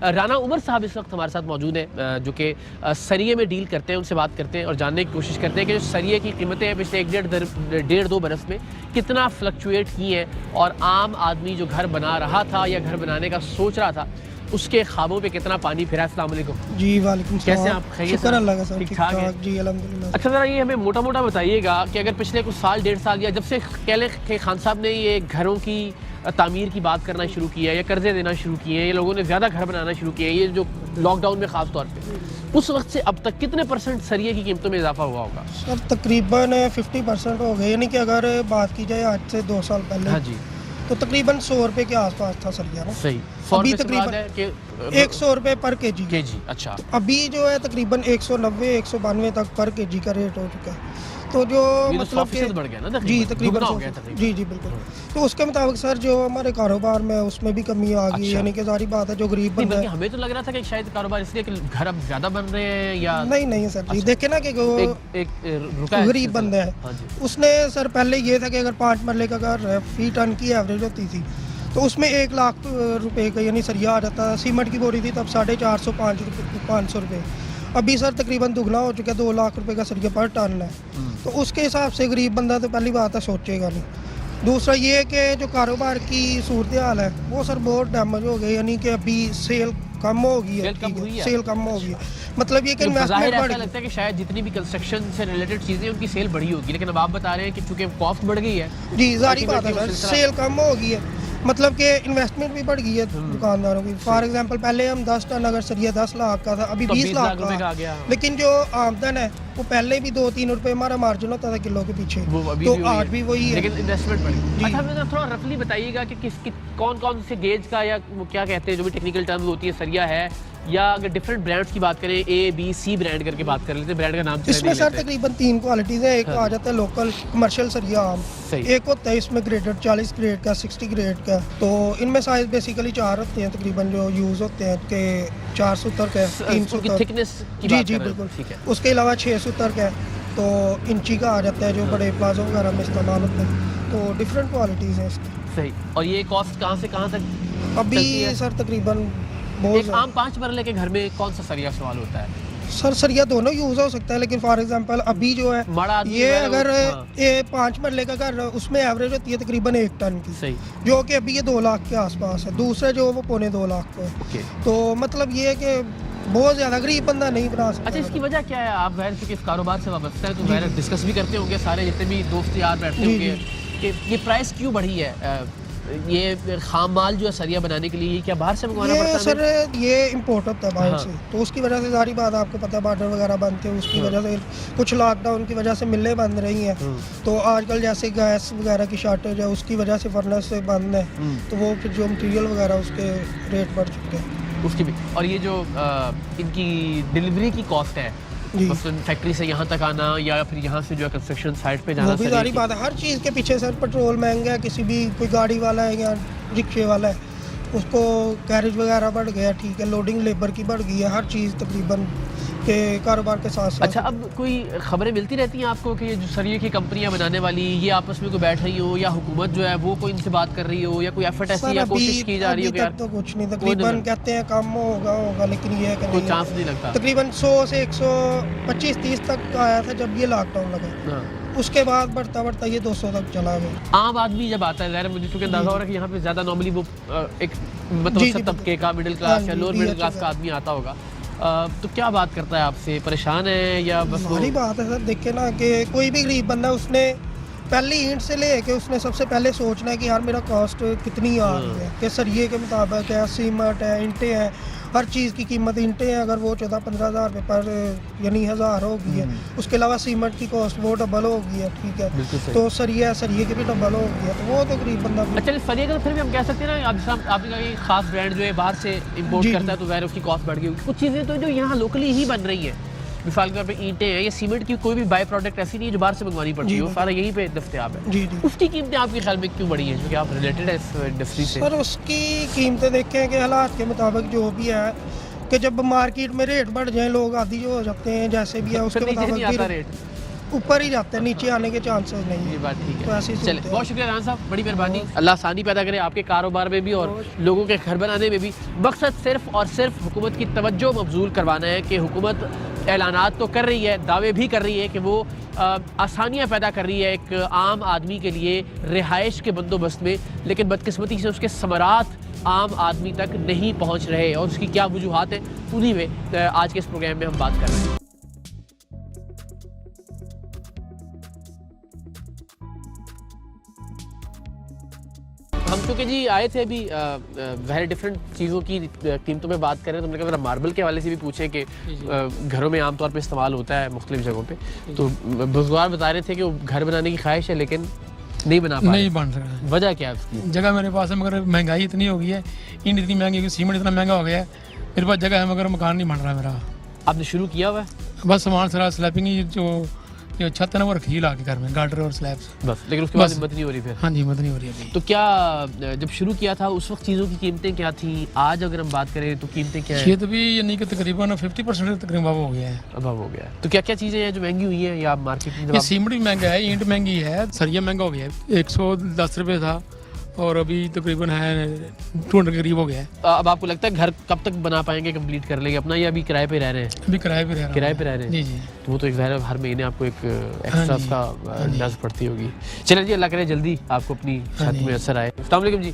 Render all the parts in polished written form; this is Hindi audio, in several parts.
राना उमर साहब इस वक्त हमारे साथ मौजूद हैं, जो कि सरिये में डील करते हैं। उनसे बात करते हैं और जानने की कोशिश करते हैं कि जो सरिये की कीमतें हैं पिछले 1.5-2 बरस में कितना फ्लक्चुएट की हैं, और आम आदमी जो घर बना रहा था या घर बनाने का सोच रहा था उसके ख्वाबों पे कितना पानी फिरा। अस्सलाम वालेकुम जी। वालेकुम सलाम। कैसे आप? खैरियत? शुक्र अल्लाह का, सब ठीक ठीक ठाक है ठाक जी, अल्हम्दुलिल्लाह। अच्छा, ज़रा ये हमें मोटा मोटा बताइएगा कि अगर पिछले कुछ साल 1.5 साल या जब से कह लें कि खान साहब ने ये घरों की तामीर की बात करना शुरू किया या कर्जे देना शुरू किए हैं, ये लोगों ने ज़्यादा घर बनाना शुरू किए हैं, ये जो लॉकडाउन में ख़ास तौर पे, उस वक्त से अब तक कितने % सरिये की कीमतों में इजाफा हुआ होगा? सर तकरीबन 50% हो गए, यानी कि अगर बात की जाए आज से 2 साल पहले, हाँ जी, तो तकरीबन 100 रुपये के आसपास था सरिया ना। सही। अभी तकरीबन 100 रुपये पर केजी। अच्छा। अभी जो है तकरीबन 190-192 तक पर केजी का रेट हो चुका है। तो जो मतलब कि बढ़ गया ना, जी तकरीबन दुगना हो गया तकरीबन। जी जी बिल्कुल। तो उसके मुताबिक सर जो हमारे कारोबार में उसमें भी कमी आ गई, अच्छा। यानी कि सारी बात है जो गरीब बंदा है। हमें तो लग रहा था कि शायद कारोबार इसलिए कि घर अब ज़्यादा बन रहे हैं या नहीं सर जी, अच्छा। देखे ना कि वो रुका है गरीब बंदा है। हाँ जी। उसने सर पहले ये था कि अगर 5 मरले का घर फी टन की एवरेज होती थी तो उसमें 1 लाख रुपए का यानी सरिया आ जाता था। सीमेंट की बोरी थी तब 450-500 रुपये। अभी सर तकरीबन दुगना हो चुका है, 2 लाख रुपए का सरिया पर टन है। तो उसके हिसाब से गरीब बंदा तो पहली बात है सोचेगा नहीं। दूसरा ये कि जो कारोबार की सूरत हाल है वो सर बहुत डैमेज हो गई, यानी कि अभी सेल कम हो गई है। सेल कम हो गई है, मतलब ये कि इन्वेस्टमेंट बढ़ लगता है कि शायद जितनी भी कंस्ट्रक्शन से रिलेटेड चीज़ें उनकी सेल बढ़ी होगी, लेकिन अब आप बता रहे हैं कि चूंकि कॉस्ट बढ़ गई है। जी जारी बात है सर, सेल कम हो गई है, मतलब कि इन्वेस्टमेंट भी बढ़ गई है दुकानदारों की। फॉर एग्जांपल पहले हम 10 टन अगर सरिया 10 लाख का था, अभी 20 लाख का आ गया। लेकिन जो आमदन है वो पहले भी 2-3 रुपए हमारा मार्जिन होता था किलो के पीछे, तो आज भी वही है, लेकिन इन्वेस्टमेंट बढ़ी। अच्छा, हमें थोड़ा रफली बताइएगा कि कौन से गेज का या वो क्या कहते हैं जो भी टेक्निकल टर्म्स होती है सरिया है, या अगर डिफरेंट ब्रांड्स की बात करें, A-B-C ब्रांड करके बात कर लेते हैं, ब्रांड का नाम इसमें सर तकरीबन 3 क्वालिटीज़ है। एक आ जाता है लोकल कमर्शियल सरिया आम, एक होता है इसमें ग्रेडेड 40 ग्रेड का, 60 ग्रेड का। तो इनमें साइज बेसिकली 4 होते हैं तकरीबन जो यूज़ होते हैं, के 4 सूत्र का, 3 सूत्र थिकनेस की जी जी बिल्कुल। उसके अलावा 6 सूत्र का तो इंची का आ जाता है जो बड़े प्लाजो वगैरह में इस्तेमाल होते हैं। तो डिफरेंट क्वालिटीज़ हैं इसकी। सही। और ये कॉस्ट कहाँ से कहाँ तक अभी सर तकरीबन एक आम 5 मरले के घर में कौन सा सरिया इस्तेमाल होता है? सर सरिया दोनों यूज़ हो सकता है, लेकिन फॉर एग्जांपल अभी जो है ये अगर ये 5 मरले का घर उसमें एवरेज होती है तकरीबन 1 टन की। सही। जो कि अभी ये 2 लाख के आसपास है, दूसरा जो वो 2.25 लाख का है। तो मतलब ये है कि बहुत ज़्यादा गरीब बंदा नहीं बना सकता। अच्छा, इसकी वजह क्या है? आप वैर क्योंकि इस कारोबार से वाबस्ता है तो वैर डिस्कस भी करते होंगे, सारे जितने भी दोस्त यार बैठते होंगे कि ये प्राइस क्यों बढ़ी है? ये खाम माल जो है सरिया बनाने के लिए क्या बाहर से मंगवाना पड़ता है? सर ये इंपोर्ट होता है बाहर से, तो उसकी वजह से सारी बात आपको पता है, बॉर्डर वगैरह बंद थे, उसकी वजह से कुछ लॉकडाउन की वजह से मिलें बंद रही हैं। तो आजकल जैसे गैस वगैरह की शॉर्टेज है उसकी वजह से फर्नेस से बंद है, तो वो फिर जो मटीरियल वगैरह उसके रेट बढ़ चुके हैं उसकी भी। और ये जो इनकी डिलीवरी की कॉस्ट है, फैक्ट्री से यहाँ तक आना या फिर यहाँ से जो है कंस्ट्रक्शन साइट पे जाना, वो भी सारी बात है। हर चीज़ के पीछे सर पेट्रोल महंगा है, किसी भी कोई गाड़ी वाला है या रिक्शे वाला है उसको कैरेज वगैरह बढ़ गया, ठीक है, लोडिंग लेबर की बढ़ गई है, हर चीज़ तकरीबन के कारोबार के साथ साथ। अच्छा, अब कोई खबरें मिलती रहती हैं आपको कि ये जो सरिये की कंपनियां बनाने वाली ये आपस में कोई बैठ रही हो, या हुकूमत जो है वो कोई इनसे बात कर रही हो, या कोई एफर्ट ऐसी या कोशिश की जा रही हो? तो कुछ नहीं, तकरीबन कहते हैं काम होगा लेकिन ये कोई चांस नहीं लगता। तकरीबन 100 से 125-30 तक आया था जब ये लॉकडाउन लगा, उसके बाद बढ़ता बढ़ता ये 200 तक चला गया। आम आदमी जब आता है, मुझे चूँकि अंदाजा हो रहा है कि यहाँ पे ज़्यादा नॉर्मली वो एक मतलब तबके का, मिडिल क्लास या लोअर मिडिल क्लास का आदमी आता होगा, तो क्या बात करता है आपसे? परेशान है या बस वही बात है सर? देखे ना कि कोई भी गरीब बंदा उसने पहली ईंट से ले के उसने सबसे पहले सोचना है कि यार मेरा कॉस्ट कितनी आ रही है, कि सरिये के मुताबिक है, सीमेंट है, ईंटें हैं, हर चीज़ की कीमत। ईंटें हैं अगर वो 14-15 हज़ार रुपये पर यानी 1000 हो गई है, उसके अलावा सीमेंट की कॉस्ट वो डबल हो गई है, ठीक है, तो सरिये की भी डबल हो गई है, तो वो तो गरीब बंदा। अच्छा, सरिये का तो फिर भी हम कह सकते हैं ना, आपने कहा कि खास ब्रांड जो है बाहर से इम्पोर्ट करता है तो वह उसकी कॉस्ट बढ़ गई। कुछ चीज़ें तो जो यहाँ लोकली ही बन रही है, मिसाल के तौर पे ईंटें हैं या सीमेंट की कोई भी बाय प्रोडक्ट ऐसी नहीं है जो बाहर से मंगवानी पड़ती है, वो सारा यहीं पे दस्तयाब है। जी। उसकी कीमतें आपके ख्याल में क्यों बढ़ी है, जो कि आप रिलेटेड है इस इंडस्ट्री से? सर उसकी कीमतें देखें कि हालात के मुताबिक जो भी है, कि जब मार्केट में रेट बढ़ जाए लोग आदि जो हो जाते हैं, जैसे भी है उसके मुताबिक रेट ऊपर ही रहते हैं, नीचे आने के चांसेस नहीं ये है। बात ठीक तो है। ऐसी चले, सूरत है। बहुत शुक्रिया राना साहब, बड़ी मेहरबानी। अल्लाह आसानी पैदा करे आपके कारोबार में भी और लोगों के घर बनाने में भी। मकसद सिर्फ और सिर्फ हुकूमत की तवज्जो मबजूल करवाना है कि हुकूमत ऐलानात तो कर रही है, दावे भी कर रही है कि वो आसानियाँ पैदा कर रही है एक आम आदमी के लिए रिहाइश के बंदोबस्त में, लेकिन बदकिस्मती से उसके समरात आम आदमी तक नहीं पहुँच रहे और उसकी क्या वजूहात हैं, उन्हीं में आज के इस प्रोग्राम में हम बात कर रहे हैं। हम चूँकि जी आए थे अभी वेरी डिफरेंट चीज़ों की कीमतों में बात कर रहे हैं, तो हमने कहा जरा मार्बल के हवाले से भी पूछें कि घरों में आमतौर पे इस्तेमाल होता है मुख्तलिफ जगहों पे, तो बुजुर्ग बता रहे थे कि वो घर बनाने की ख्वाहिश है लेकिन नहीं बना पा नहीं बन रहा है। वजह क्या है उसकी? जगह मेरे पास है मगर महंगाई इतनी हो गई है, ईंट इतनी महंगी हो गई, सीमेंट इतना महंगा हो गया है, मेरे पास जगह है मगर मकान नहीं बन रहा मेरा। आपने शुरू किया हुआ है बस सामान सारा स्लैबिंग ही जो छत है ना वो रखी ला के घर में गार्डर और स्लैब्स, बस, लेकिन उसके बाद बस। हिम्मत नहीं हो रही फिर? हाँ जी हिम्मत नहीं हो रही अभी। तो क्या जब शुरू किया था उस वक्त चीज़ों की कीमतें क्या थी? आज अगर हम बात करें तो कीमतें क्या ये है? तो भी यानी कि तकरीबन 50% तकरीबन हो गया है। अभाव हो गया है। तो क्या क्या चीज़ें हैं जो महंगी हुई हैं या मार्केट में? ये सीमेंट भी महंगा है, ईंट महंगी है, सरिया महंगा हो गया है, 110 रुपये था और अभी तकरीबन है 200 के करीब हो गया है। अब आपको लगता है घर कब तक बना पाएंगे, कंप्लीट कर लेंगे अपना, या अभी किराए पे रह रहे हैं? अभी किराए पे रह रहा हूँ। किराए पे रह रहे हैं? जी जी। तो वो तो एक ज़ाहिर है हर महीने आपको एक एक्स्ट्रा जी, उसका नज़र पड़ती होगी। चलिए जी, अल्लाह करे जल्दी आपको अपनी छत जी। में असर आए। अस्सलाम वालेकुम जी,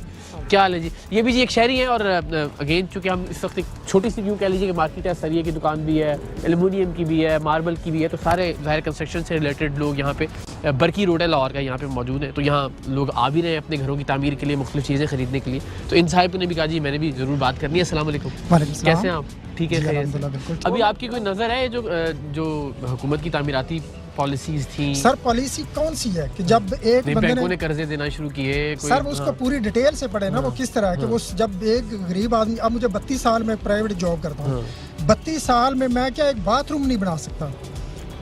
क्या हाल है जी? ये भी जी एक शहरी है और अगेन चूँकि हम इस वक्त एक छोटी सी यूँ कह लीजिए कि मार्केट है, सरिये की दुकान भी है, एलुमिनियम की भी है, मार्बल की भी है, तो सारे ज़ाहिर कंस्ट्रक्शन से रिलेटेड लोग यहाँ पे बरकी रोड है लाहौर का, यहाँ पे मौजूद है, तो यहाँ लोग आ भी रहे हैं अपने घरों की तामीर के लिए, मुख्तलिफ चीज़ें खरीदने के लिए। तो इन साहिब ने भी कहा जी मैंने भी ज़रूर बात करनी है। अस्सलाम वालेकुम, कैसे हैं आप? ठीक है, खैरियत से? अभी आपकी कोई नज़र है जो हुकूमत की तामीराती पॉलिसीज थी? सर पॉलिसी कौन सी है कि जब एक बंदे बैंकों ने ने कर्जे देना शुरू किए सर वो उसको पूरी डिटेल से पढ़े ना, वो किस तरह है कि वो जब एक गरीब आदमी, अब मुझे 32 साल में प्राइवेट जॉब करता हूँ, 32 साल में मैं क्या एक बाथरूम नहीं बना सकता।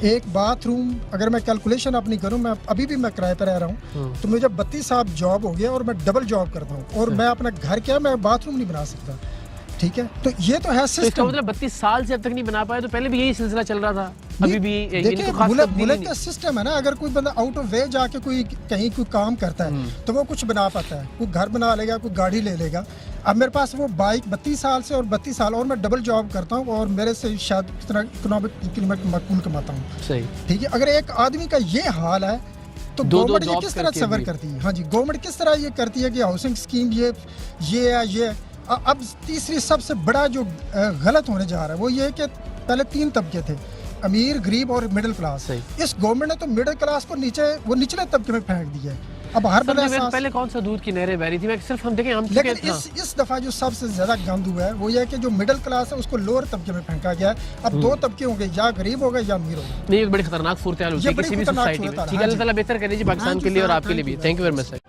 एक बाथरूम अगर मैं कैलकुलेशन अपनी करूं, मैं अभी भी मैं किराए पर रह रहा हूं, तो मुझे 32 साल जॉब हो गया और मैं डबल जॉब करता हूं और मैं अपना घर क्या मैं बाथरूम नहीं बना सकता। ठीक है, तो ये तो है तो इसका सिस्टम। मतलब 32 साल से अब तक नहीं बना पाए, तो पहले भी यही सिलसिला चल रहा था, अभी भी ये देखिए तो खास तब्दीली बुलेट नहीं। का सिस्टम है ना, अगर कोई बंदा आउट ऑफ वे जाके कोई कहीं कोई काम करता है तो वो कुछ बना पाता है, कोई घर बना लेगा, कोई गाड़ी ले लेगा। अब मेरे पास वो बाइक 32 साल से और 32 साल और मैं डबल जॉब करता हूँ और मेरे से शायद कितना इकोनॉमिक मकबूल कमाता हूँ। सही, ठीक है, अगर एक आदमी का ये हाल है तो दो गवर्नमेंट ये जॉब्स किस तरह करके सफर भी। करती है? हाँ जी, गवर्नमेंट किस तरह ये करती है कि हाउसिंग स्कीम ये है ये। अब तीसरी सबसे बड़ा जो गलत होने जा रहा है वो ये है कि पहले 3 तबके थे, अमीर, गरीब और मिडिल क्लास। सही। इस गवर्नमेंट ने तो मिडिल क्लास को नीचे वो निचले तबके में फेंक दिया है। अब हर सर, बंदा मैं एहसास- पहले कौन सा दूध की नहरें बह रही थी, मैं सिर्फ हम देखें हम लेकिन चुके- हाँ। इस दफा जो सबसे ज्यादा गंद हुआ है वो ये है कि जो मिडिल क्लास है उसको लोअर तबके में फेंका गया है। अब 2 तबके होंगे, या गरीब होगा या अमीर होगा। नहीं, एक बड़ी खतरनाक सूरत हाल होती ये है बड़ी किसी भी खतरनाक सोसाइटी में। सूरत हाल, ठीक है, हाँ अल्लाह जी। ताला बेहतर करे जी पाकिस्तान Thank के you, लिए और sir. आपके लिए Thank भी। you. Thank you very much sir.